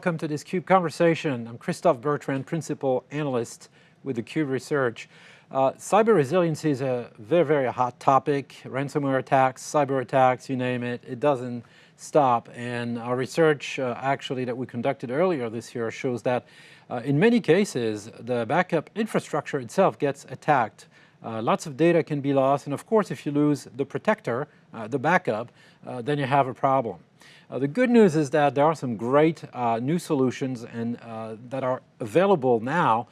welcome to this CUBE conversation. I'm Christophe Bertrand, Principal Analyst with the CUBE Research. Cyber resiliency is a very, very hot topic. Ransomware attacks, cyber attacks, you name it, it doesn't stop. And our research actually that we conducted earlier this year shows that in many cases, the backup infrastructure itself gets attacked. Lots of data can be lost, and of course, if you lose the protector, the backup, then you have a problem. The good news is that there are some great new solutions and that are available now,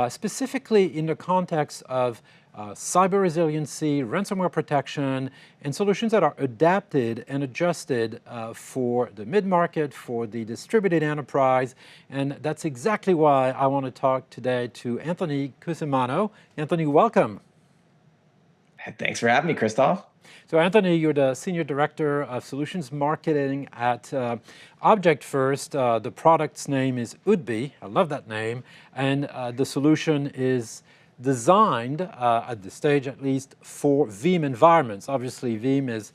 specifically in the context of cyber resiliency, ransomware protection, and solutions that are adapted and adjusted for the mid-market, for the distributed enterprise. And that's exactly why I want to talk today to Anthony Cusimano. Anthony, welcome. Thanks for having me, Christophe. So Anthony, you're the Senior Director of Solutions Marketing at Object First. The product's name is Ootbi. I love that name. And the solution is designed, at this stage at least, for Veeam environments. Obviously, Veeam is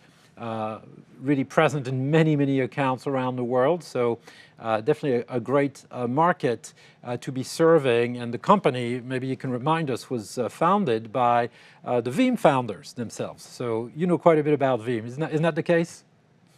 really present in many, many accounts around the world. So definitely a great market to be serving. And the company, maybe you can remind us, was founded by the Veeam founders themselves. So you know quite a bit about Veeam. Isn't that the case?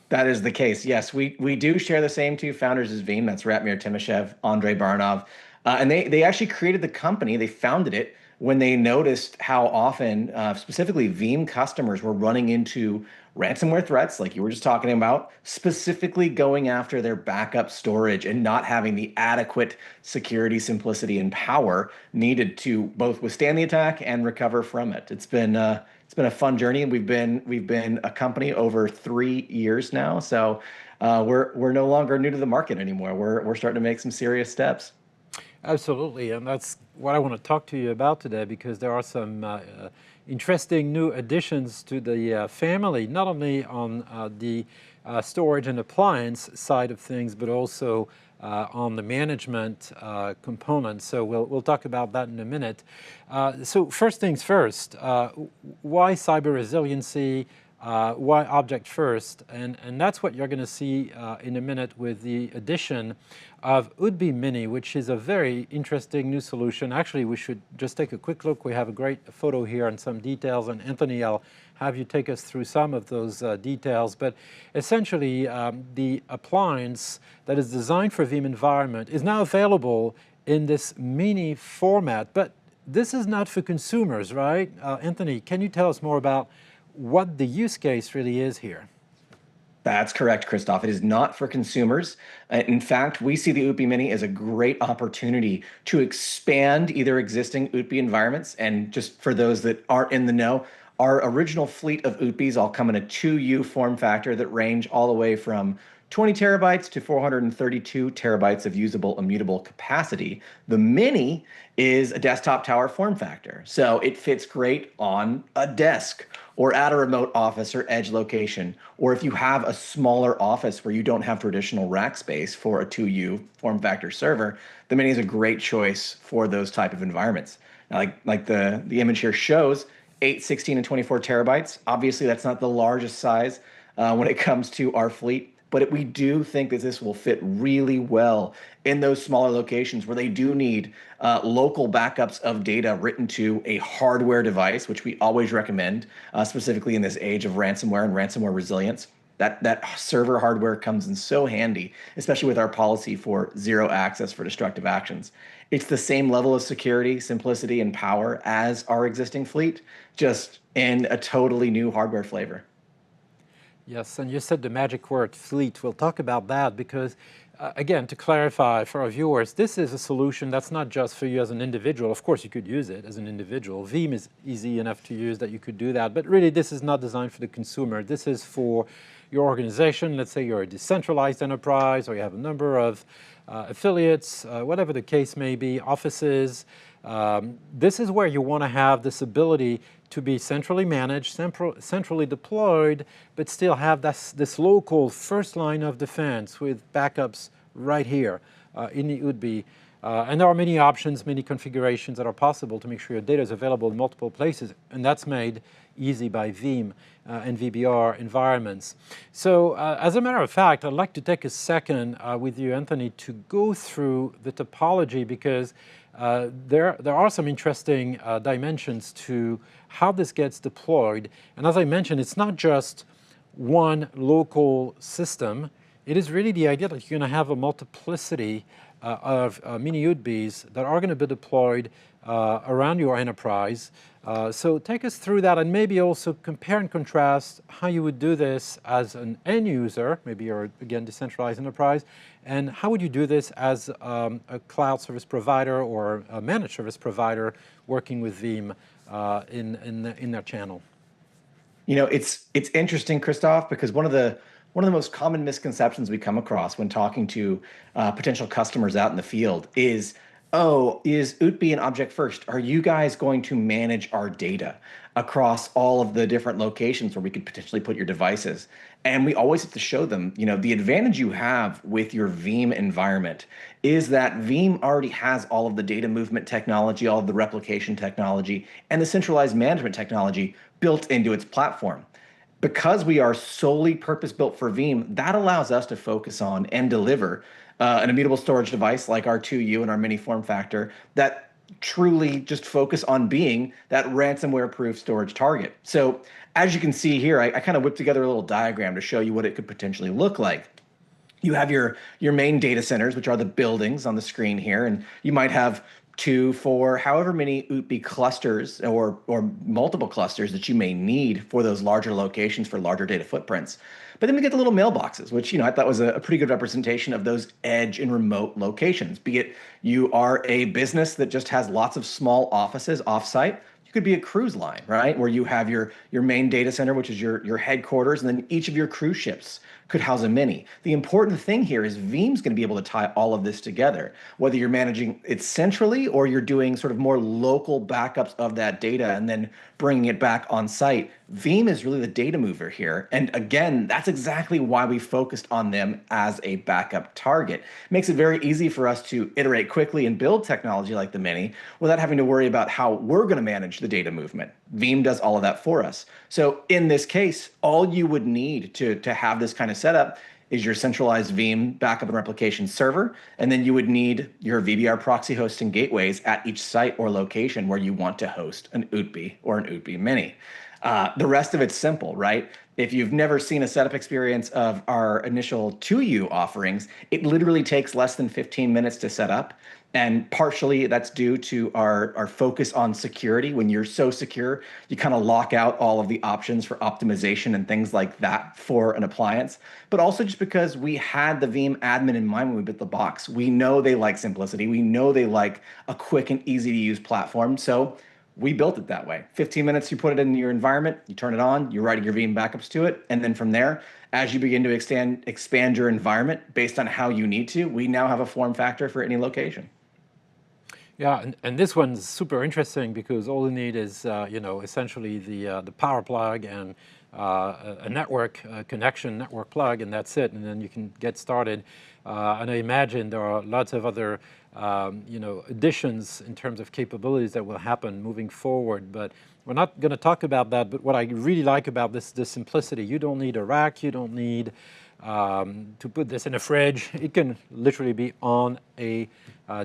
That is the case, yes. We do share the same two founders as Veeam. That's Ratmir Timashev, Andrei Barnov. And they actually created the company. They founded it when they noticed how often, specifically Veeam customers were running into ransomware threats, like you were just talking about, specifically going after their backup storage and not having the adequate security, simplicity, and power needed to both withstand the attack and recover from it. It's been a fun journey, and we've been a company over 3 years now. So we're no longer new to the market anymore. We're starting to make some serious steps. Absolutely, and that's what I want to talk to you about today, because there are some interesting new additions to the family, not only on the storage and appliance side of things, but also on the management component. So we'll talk about that in a minute. So first things first, why cyber resiliency? Why Object First? And that's what you're going to see in a minute with the addition of Ootbi Mini, which is a very interesting new solution. Actually, we should just take a quick look. We have a great photo here and some details, and Anthony, I'll have you take us through some of those details. But essentially, the appliance that is designed for Veeam environment is now available in this mini format. But this is not for consumers, right? Anthony, can you tell us more about what the use case really is here? That's correct, Christophe. It is not for consumers. In fact, we see the Ootbi Mini as a great opportunity to expand either existing Ootbi environments. And just for those that aren't in the know, our original fleet of Ootbis all come in a 2U form factor that range all the way from 20 terabytes to 432 terabytes of usable immutable capacity. The Mini is a desktop tower form factor, so it fits great on a desk or at a remote office or edge location, or if you have a smaller office where you don't have traditional rack space for a 2U form factor server, the Mini is a great choice for those type of environments. Now, like the image here shows, 8, 16, and 24 terabytes. Obviously, that's not the largest size when it comes to our fleet, but we do think that this will fit really well in those smaller locations where they do need local backups of data written to a hardware device, which we always recommend, specifically in this age of ransomware and ransomware resilience. That server hardware comes in so handy, especially with our policy for zero access for destructive actions. It's the same level of security, simplicity, and power as our existing fleet, just in a totally new hardware flavor. Yes, and you said the magic word, fleet. We'll talk about that because, again, to clarify for our viewers, this is a solution that's not just for you as an individual. Of course, you could use it as an individual. Veeam is easy enough to use that you could do that, but really this is not designed for the consumer. This is for your organization. Let's say you're a decentralized enterprise or you have a number of affiliates, whatever the case may be, offices. This is where you want to have this ability to be centrally managed, centrally deployed, but still have this local first line of defense with backups right here in the Ootbi And there are many options, many configurations that are possible to make sure your data is available in multiple places, and that's made easy by Veeam and VBR environments. So as a matter of fact, I'd like to take a second with you, Anthony, to go through the topology, because there are some interesting dimensions to how this gets deployed. And as I mentioned, it's not just one local system. It is really the idea that you're going to have a multiplicity of mini Ootbis that are going to be deployed around your enterprise. So take us through that, and maybe also compare and contrast how you would do this as an end user, maybe you're, again, decentralized enterprise, and how would you do this as a cloud service provider or a managed service provider working with Veeam in their channel. You know, it's interesting, Christophe, because one of the most common misconceptions we come across when talking to potential customers out in the field is, oh, is Ootbi an object first? Are you guys going to manage our data across all of the different locations where we could potentially put your devices? And we always have to show them, you know, the advantage you have with your Veeam environment is that Veeam already has all of the data movement technology, all of the replication technology, and the centralized management technology built into its platform. Because we are solely purpose-built for Veeam, that allows us to focus on and deliver an immutable storage device like our 2U and our mini form factor that truly just focus on being that ransomware-proof storage target. So as you can see here, I kind of whipped together a little diagram to show you what it could potentially look like. You have your main data centers, which are the buildings on the screen here, and you might have 2, 4, however many Ootbi clusters or multiple clusters that you may need for those larger locations for larger data footprints. But then we get the little mailboxes, which, you know, I thought was a pretty good representation of those edge and remote locations. Be it you are a business that just has lots of small offices offsite. You could be a cruise line, right? Where you have your main data center, which is your headquarters, and then each of your cruise ships could house a mini. The important thing here is Veeam's going to be able to tie all of this together, whether you're managing it centrally or you're doing sort of more local backups of that data and then bringing it back on site. Veeam is really the data mover here. And again, that's exactly why we focused on them as a backup target. It makes it very easy for us to iterate quickly and build technology like the Mini without having to worry about how we're going to manage the data movement. Veeam does all of that for us. So in this case, all you would need to have this kind of setup is your centralized Veeam backup and replication server, and then you would need your VBR proxy hosting gateways at each site or location where you want to host an Ootbi or an Ootbi Mini. The rest of it's simple, right? If you've never seen a setup experience of our initial 2U offerings, it literally takes less than 15 minutes to set up. And partially that's due to our focus on security. When you're so secure, you kind of lock out all of the options for optimization and things like that for an appliance. But also just because we had the Veeam admin in mind when we built the box. We know they like simplicity. We know they like a quick and easy to use platform. So we built it that way. 15 minutes, you put it in your environment, you turn it on, you're writing your Veeam backups to it. And then from there, as you begin to expand your environment based on how you need to, we now have a form factor for any location. Yeah, and this one's super interesting because all you need is, you know, essentially the power plug and a network connection, network plug, and that's it. And then you can get started. And I imagine there are lots of other, you know, additions in terms of capabilities that will happen moving forward. But we're not going to talk about that. But what I really like about this, the simplicity. You don't need a rack. You don't need to put this in a fridge. It can literally be on a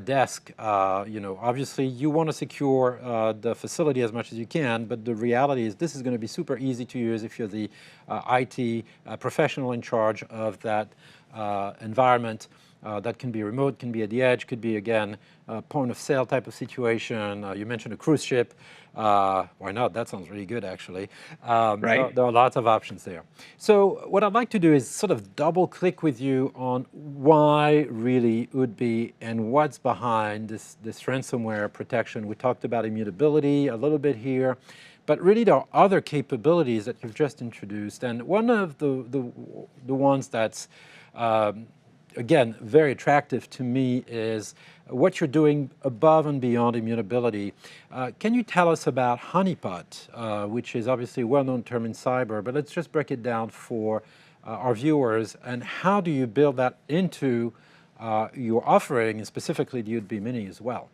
desk. You know, obviously you want to secure the facility as much as you can, but the reality is this is going to be super easy to use if you're the IT professional in charge of that environment. That can be remote, can be at the edge, could be, again, a point of sale type of situation. You mentioned a cruise ship. Why not? That sounds really good, actually. Right. There are lots of options there. So what I'd like to do is sort of double click with you on why really Ootbi and what's behind this ransomware protection. We talked about immutability a little bit here, but really there are other capabilities that you've just introduced. And one of the ones that's again, very attractive to me is what you're doing above and beyond immutability. Can you tell us about Honeypot, which is obviously a well-known term in cyber, but let's just break it down for our viewers. And how do you build that into you're offering, and specifically the Ootbi Mini as well.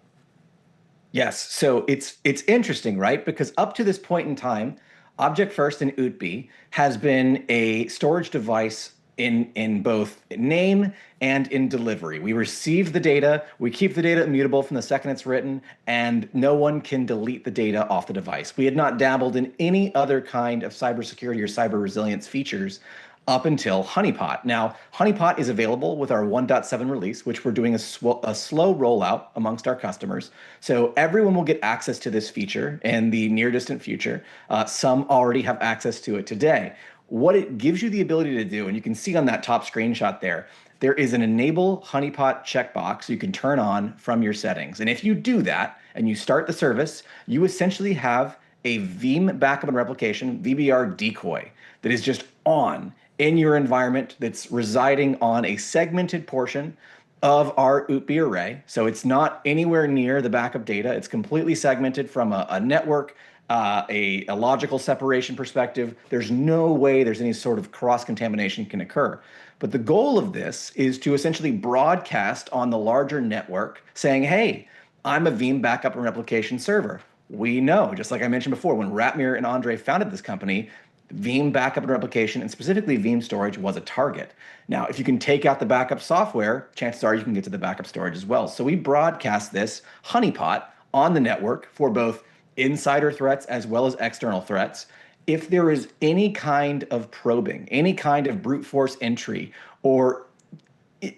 Yes, so it's interesting, right? Because up to this point in time, Object First in Ootbi has been a storage device in both name and in delivery. We receive the data, we keep the data immutable from the second it's written, and no one can delete the data off the device. We had not dabbled in any other kind of cybersecurity or cyber resilience features up until Honeypot. Now, Honeypot is available with our 1.7 release, which we're doing a slow rollout amongst our customers. So everyone will get access to this feature in the near distant future. Some already have access to it today. What it gives you the ability to do, and you can see on that top screenshot there is an enable Honeypot checkbox you can turn on from your settings. And if you do that and you start the service, you essentially have a Veeam backup and replication, VBR decoy, that is just on in your environment, that's residing on a segmented portion of our Ootbi array. So it's not anywhere near the backup data. It's completely segmented from a network, a logical separation perspective. There's no way there's any sort of cross-contamination can occur. But the goal of this is to essentially broadcast on the larger network saying, hey, I'm a Veeam backup and replication server. We know, just like I mentioned before, when Ratmir and Andre founded this company, Veeam backup and replication, and specifically Veeam storage, was a target. Now, if you can take out the backup software, chances are you can get to the backup storage as well. So we broadcast this honeypot on the network for both insider threats as well as external threats. If there is any kind of probing, any kind of brute force entry, or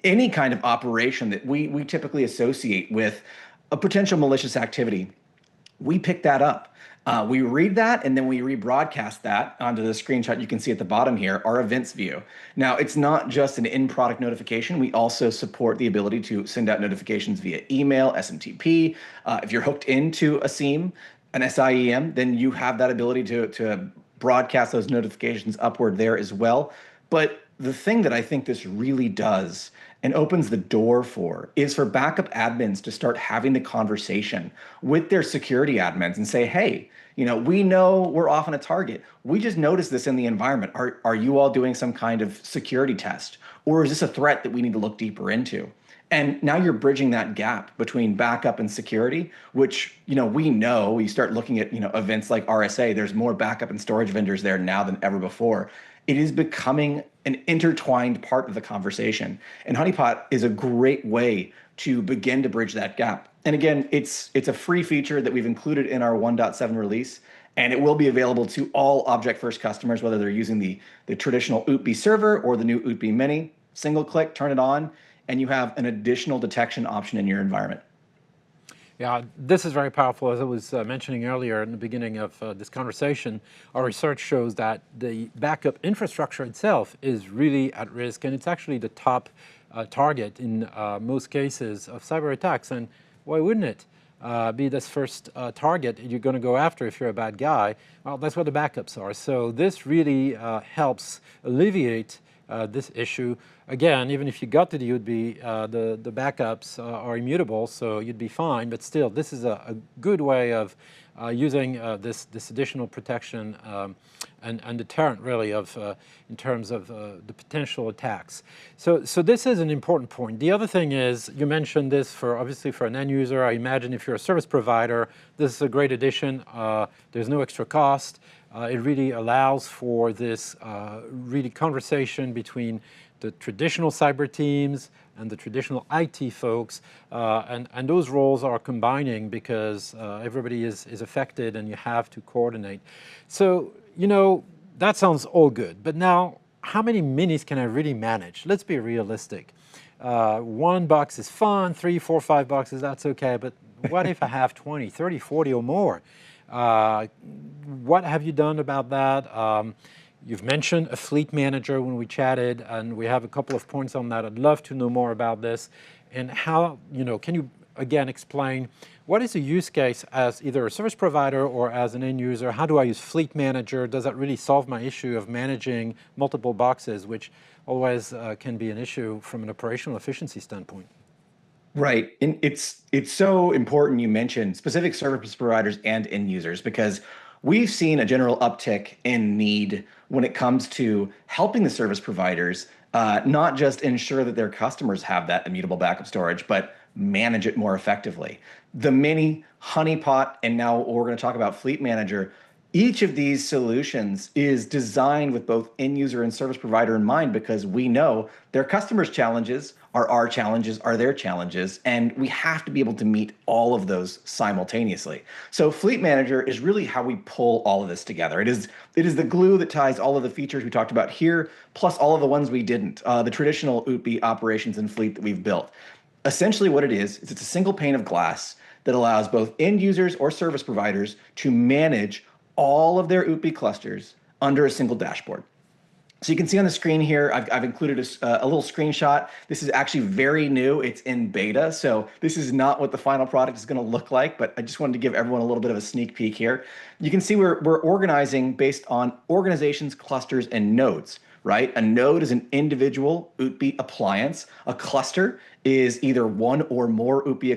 any kind of operation that we typically associate with a potential malicious activity, we pick that up. We read that and then we rebroadcast that onto the screenshot you can see at the bottom here, our events view. Now, it's not just an in-product notification. We also support the ability to send out notifications via email, SMTP. If you're hooked into a SIEM, an SIEM, then you have that ability to broadcast those notifications upward there as well. But the thing that I think this really does and opens the door for is for backup admins to start having the conversation with their security admins and say, hey, we know we're often a target. We just noticed this in the environment. Are you all doing some kind of security test? Or is this a threat that we need to look deeper into? And now you're bridging that gap between backup and security, which, we know, you start looking at, events like RSA, there's more backup and storage vendors there now than ever before. It is becoming an intertwined part of the conversation. And Honeypot is a great way to begin to bridge that gap. And again, it's a free feature that we've included in our 1.7 release, and it will be available to all Object First customers, whether they're using the traditional Ootbi server or the new Ootbi Mini. Single click, turn it on, and you have an additional detection option in your environment. Yeah, this is very powerful. As I was mentioning earlier in the beginning of this conversation, our research shows that the backup infrastructure itself is really at risk, and it's actually the top target in most cases of cyber attacks. And why wouldn't it be this first target you're going to go after if you're a bad guy? Well, that's what the backups are. So this really helps alleviate this issue. Again, even if you got to the Ootbi, the backups are immutable, so you'd be fine. But still, this is a good way of using this additional protection and deterrent, really, in terms of the potential attacks. So this is an important point. The other thing is, you mentioned this obviously for an end user. I imagine if you're a service provider, this is a great addition. There's no extra cost. It really allows for this really conversation between the traditional cyber teams and the traditional IT folks, and those roles are combining because everybody is affected and you have to coordinate. So, that sounds all good, but now how many minis can I really manage? Let's be realistic. 1 box is fun, 3, 4, 5 boxes, that's okay, but what if I have 20, 30, 40 or more? What have you done about that? You've mentioned a fleet manager when we chatted, and we have a couple of points on that. I'd love to know more about this. And how, can you again explain what is the use case as either a service provider or as an end user? How do I use fleet manager? Does that really solve my issue of managing multiple boxes, which always can be an issue from an operational efficiency standpoint? Right. And it's so important you mentioned specific service providers and end users, because we've seen a general uptick in need when it comes to helping the service providers not just ensure that their customers have that immutable backup storage, but manage it more effectively. The Mini, Honeypot, and now we're going to talk about Fleet Manager. Each of these solutions is designed with both end user and service provider in mind because we know their customers' challenges are our challenges, are their challenges, and we have to be able to meet all of those simultaneously. So Fleet Manager is really how we pull all of this together. It is the glue that ties all of the features we talked about here, plus all of the ones we didn't, the traditional Ootbi operations and fleet that we've built. Essentially what it is it's a single pane of glass that allows both end users or service providers to manage all of their Ootbi clusters under a single dashboard. So you can see on the screen here, I've included a little screenshot. This is actually very new. It's in beta. So this is not what the final product is going to look like, but I just wanted to give everyone a little bit of a sneak peek here. You can see we're organizing based on organizations, clusters, and nodes, right? A node is an individual Ootbi appliance. A cluster is either one or more Ootbi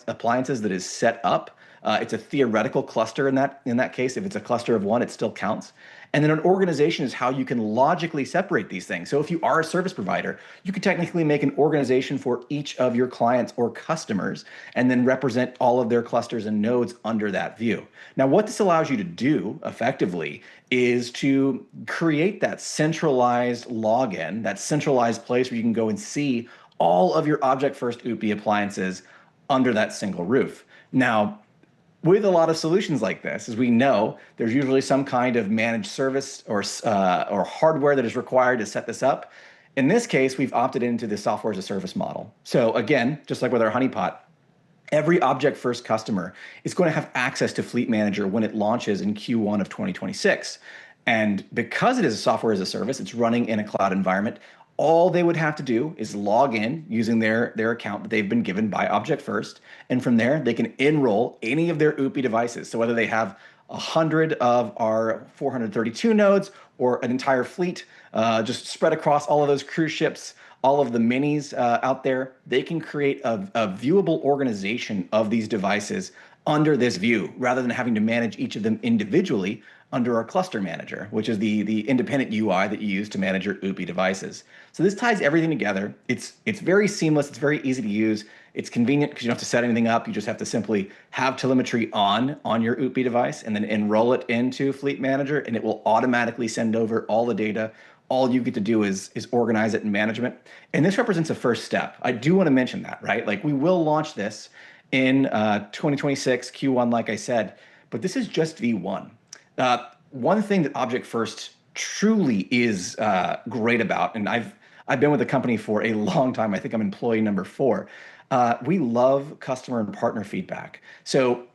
appliances that is set up. It's a theoretical cluster in that case. If it's a cluster of one, it still counts. And then an organization is how you can logically separate these things. So if you are a service provider, you could technically make an organization for each of your clients or customers and then represent all of their clusters and nodes under that view. Now, what this allows you to do effectively is to create that centralized login, that centralized place where you can go and see all of your object-first Ootbi appliances under that single roof. Now, with a lot of solutions like this, as we know, there's usually some kind of managed service or hardware that is required to set this up. In this case, we've opted into the software as a service model. So again, just like with our Honeypot, every object-first customer is going to have access to Fleet Manager when it launches in Q1 of 2026. And because it is a software as a service, it's running in a cloud environment, all they would have to do is log in using their account that they've been given by Object First. And from there, they can enroll any of their Ootbi devices. So whether they have 100 of our 432 nodes or an entire fleet, just spread across all of those cruise ships, all of the minis out there, they can create a viewable organization of these devices under this view, rather than having to manage each of them individually under our cluster manager, which is the independent UI that you use to manage your Ootbi devices. So this ties everything together. It's very seamless. It's very easy to use. It's convenient because you don't have to set anything up. You just have to simply have telemetry on your Ootbi device and then enroll it into Fleet Manager, and it will automatically send over all the data. All you get to do is organize it in management. And this represents a first step. I do want to mention that, right? Like we will launch this in 2026 Q1, like I said, but this is just V1. One thing that Object First truly is great about, and I've been with the company for a long time. I think I'm employee number 4. We love customer and partner feedback. So,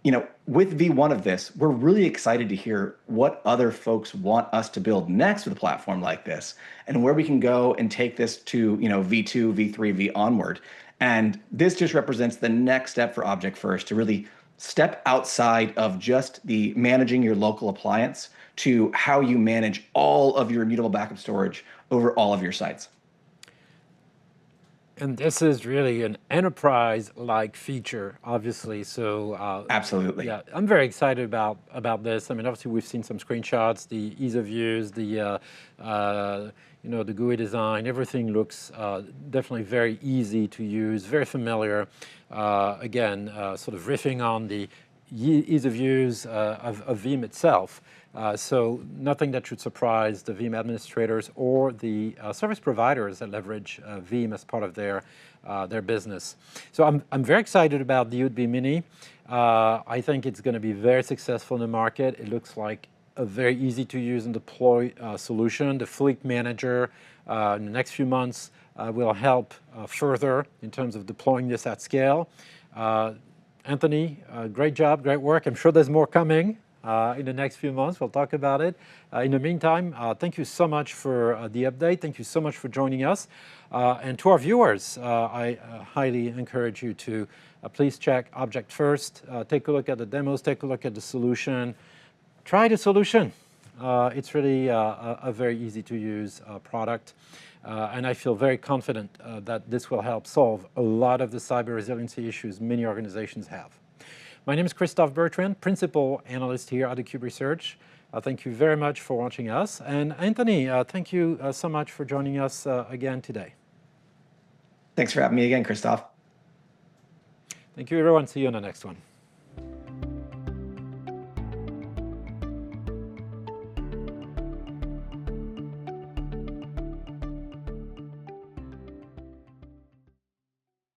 with V1 of this, we're really excited to hear what other folks want us to build next with a platform like this, and where we can go and take this to, V2, V3, V onward. And this just represents the next step for Object First to really step outside of just the managing your local appliance to how you manage all of your immutable backup storage over all of your sites. And this is really an enterprise-like feature, obviously. So absolutely, yeah, I'm very excited about this. I mean, obviously we've seen some screenshots, the ease of use, the the GUI design. Everything looks definitely very easy to use, very familiar. Again, sort of riffing on the ease of use of Veeam itself. So nothing that should surprise the Veeam administrators or the service providers that leverage Veeam as part of their business. So I'm very excited about the Ootbi Mini. I think it's going to be very successful in the market. It looks like a very easy to use and deploy solution. The Fleet Manager in the next few months will help further in terms of deploying this at scale. Anthony, great job, great work. I'm sure there's more coming in the next few months. We'll talk about it. In the meantime, thank you so much for the update. Thank you so much for joining us. And to our viewers, I highly encourage you to please check Object First. Take a look at the demos, take a look at the solution. Try the solution. It's really a very easy to use product. And I feel very confident that this will help solve a lot of the cyber resiliency issues many organizations have. My name is Christophe Bertrand, Principal Analyst here at Cube Research. Thank you very much for watching us. And Anthony, thank you so much for joining us again today. Thanks for having me again, Christophe. Thank you, everyone. See you on the next one.